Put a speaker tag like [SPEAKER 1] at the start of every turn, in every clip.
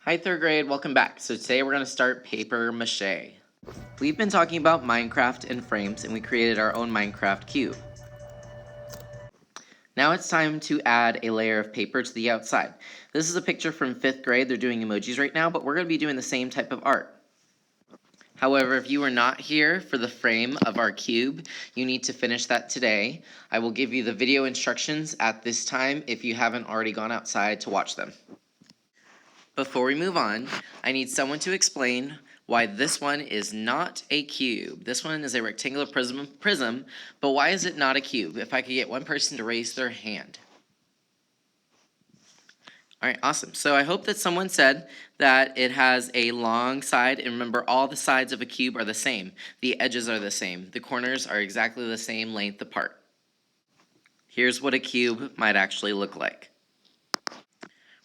[SPEAKER 1] Hi, third grade, welcome back. So today we're going to start paper mache. We've been talking about Minecraft and frames, and we created our own Minecraft cube. Now it's time to add a layer of paper to the outside. This is a picture from 5th grade. They're doing emojis right now, but we're going to be doing the same type of art. However, if you were not here for the frame of our cube, you need to finish that today. I will give you the video instructions at this time if you haven't already gone outside to watch them. Before we move on, I need someone to explain why this one is not a cube. This one is a rectangular prism, but why is it not a cube? If I could get one person to raise their hand. All right, awesome. So I hope that someone said that it has a long side, and remember all the sides of a cube are the same. The edges are the same. The corners are exactly the same length apart. Here's what a cube might actually look like.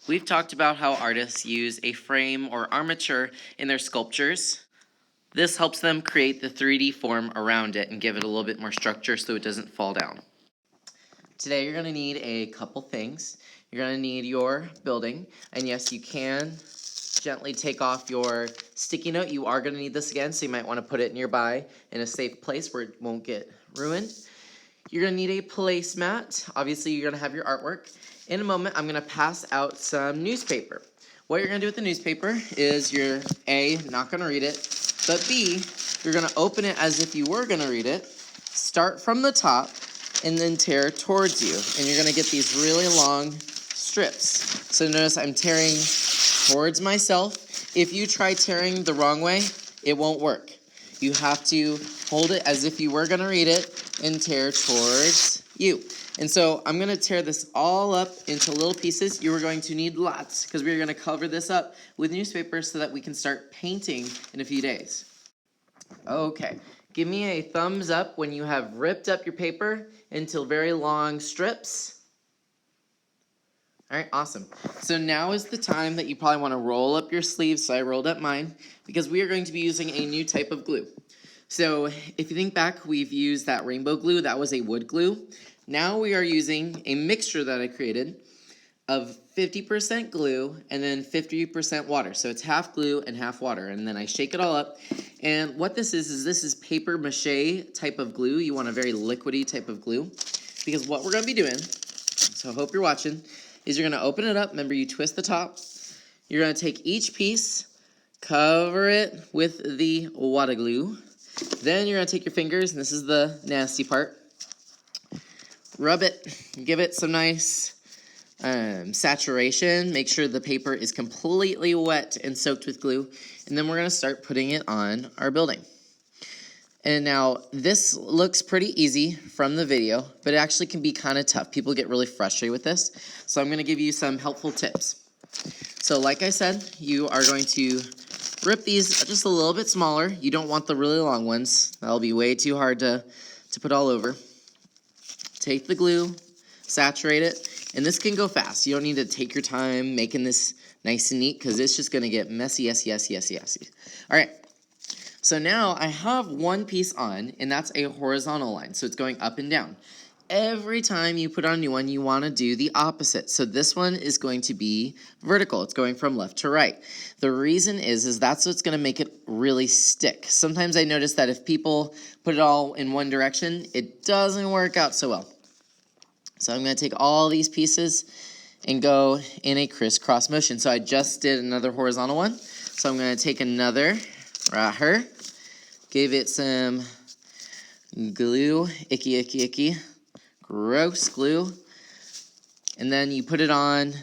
[SPEAKER 1] We've talked about how artists use a frame or armature in their sculptures. This helps them create the 3D form around it and give it a little bit more structure so it doesn't fall down. Today you're going to need a couple things. You're going to need your building, and yes, you can gently take off your sticky note. You are going to need this again, so you might want to put it nearby in a safe place where it won't get ruined. You're going to need a placemat. Obviously, you're going to have your artwork. In a moment, I'm going to pass out some newspaper. What you're going to do with the newspaper is you're A, not going to read it, but B, you're going to open it as if you were going to read it, start from the top, and then tear towards you. And you're going to get these really long strips. So notice I'm tearing towards myself. If you try tearing the wrong way, it won't work. You have to hold it as if you were going to read it and tear towards you. And so I'm going to tear this all up into little pieces. You are going to need lots because we're going to cover this up with newspaper so that we can start painting in a few days. Okay, give me a thumbs up when you have ripped up your paper into very long strips. All right, awesome. So now is the time that you probably want to roll up your sleeves. So I rolled up mine because we are going to be using a new type of glue. So if you think back, we've used that rainbow glue. That was a wood glue. Now we are using a mixture that I created of 50% glue and then 50% water. So it's half glue and half water. And then I shake it all up. And what this is this is paper mache type of glue. You want a very liquidy type of glue. Because what we're going to be doing, so I hope you're watching, is you're going to open it up. Remember, you twist the top. You're going to take each piece, cover it with the water glue. Then you're going to take your fingers, and this is the nasty part. Rub it, give it some nice saturation. Make sure the paper is completely wet and soaked with glue. And then we're going to start putting it on our building. And now this looks pretty easy from the video, but it actually can be kind of tough. People get really frustrated with this. So I'm going to give you some helpful tips. So like I said, you are going to rip these just a little bit smaller. You don't want the really long ones. That'll be way too hard to put all over. Take the glue, saturate it, and this can go fast. You don't need to take your time making this nice and neat because it's just going to get messy, yes. All right, so now I have one piece on, and that's a horizontal line, so it's going up and down. Every time you put on a new one, you want to do the opposite. So this one is going to be vertical. It's going from left to right. The reason is that's what's going to make it really stick. Sometimes I notice that if people put it all in one direction, it doesn't work out so well. So I'm going to take all these pieces and go in a crisscross motion. So I just did another horizontal one. So I'm going to take another right here, give it some glue, icky. Gross glue, and then you put it on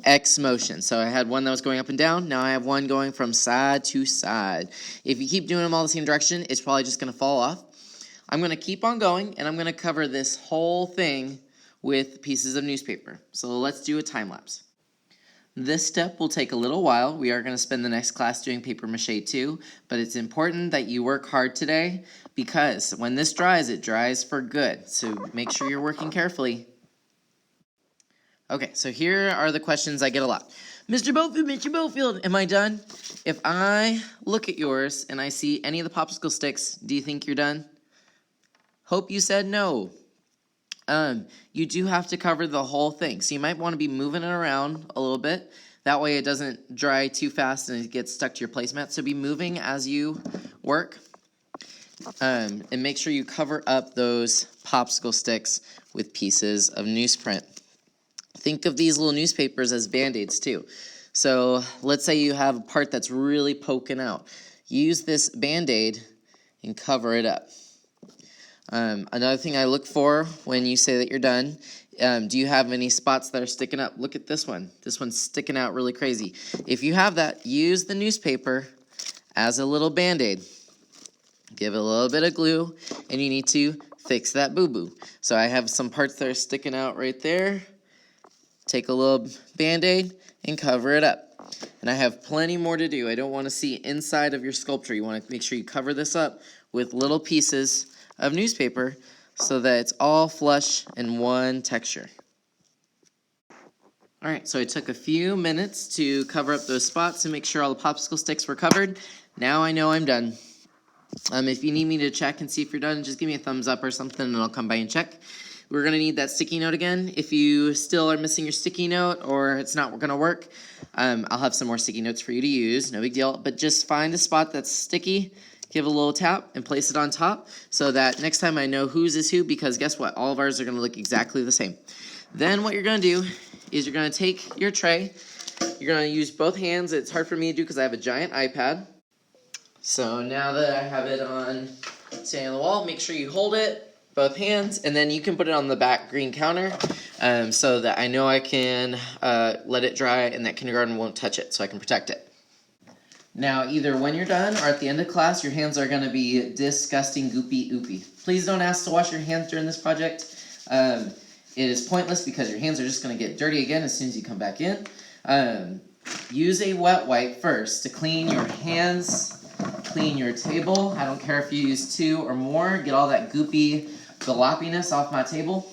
[SPEAKER 1] X motion. So I had one that was going up and down. Now I have one going from side to side. If you keep doing them all the same direction, it's probably just going to fall off. I'm going to keep on going, and I'm going to cover this whole thing with pieces of newspaper. So let's do a time lapse. This step will take a little while. We are going to spend the next class doing paper mache too, but it's important that you work hard today because when this dries, it dries for good. So make sure you're working carefully. Okay, so here are the questions I get a lot. Mr. Bofield, am I done? If I look at yours and I see any of the popsicle sticks, do you think you're done? Hope you said no. You do have to cover the whole thing. So you might want to be moving it around a little bit. That way it doesn't dry too fast and it gets stuck to your placemat. So be moving as you work. And make sure you cover up those popsicle sticks with pieces of newsprint. Think of these little newspapers as Band-Aids too. So let's say you have a part that's really poking out. Use this Band-Aid and cover it up. Another thing I look for when you say that you're done, do you have any spots that are sticking up? Look at this one. This one's sticking out really crazy. If you have that, use the newspaper as a little Band-Aid. Give it a little bit of glue, and you need to fix that boo-boo. So I have some parts that are sticking out right there. Take a little Band-Aid and cover it up. And I have plenty more to do. I don't want to see inside of your sculpture. You want to make sure you cover this up with little pieces of newspaper so that it's all flush in one texture. Alright, so I took a few minutes to cover up those spots and make sure all the popsicle sticks were covered. Now I know I'm done. If you need me to check and see if you're done, just give me a thumbs up or something and I'll come by and check. We're going to need that sticky note again. If you still are missing your sticky note or it's not going to work, I'll have some more sticky notes for you to use. No big deal. But just find a spot that's sticky, give a little tap, and place it on top so that next time I know whose is who, because guess what? All of ours are going to look exactly the same. Then what you're going to do is you're going to take your tray. You're going to use both hands. It's hard for me to do because I have a giant iPad. So now that I have it on standing on the wall, make sure you hold it, both hands, and then you can put it on the back green counter so that I know I can let it dry and that kindergarten won't touch it, so I can protect it. Now, either when you're done or at the end of class, your hands are going to be disgusting, goopy, oopy. Please don't ask to wash your hands during this project. It is pointless because your hands are just going to get dirty again as soon as you come back in. Use a wet wipe first to clean your hands, clean your table. I don't care if you use 2 or more. Get all that goopy gloppiness off my table.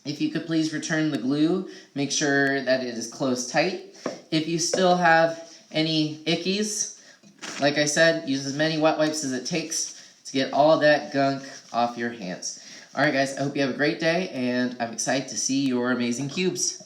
[SPEAKER 1] If you could please return the glue, make sure that it is closed tight. If you still have any ickies, like I said, use as many wet wipes as it takes to get all that gunk off your hands. Alright guys, I hope you have a great day, and I'm excited to see your amazing cubes.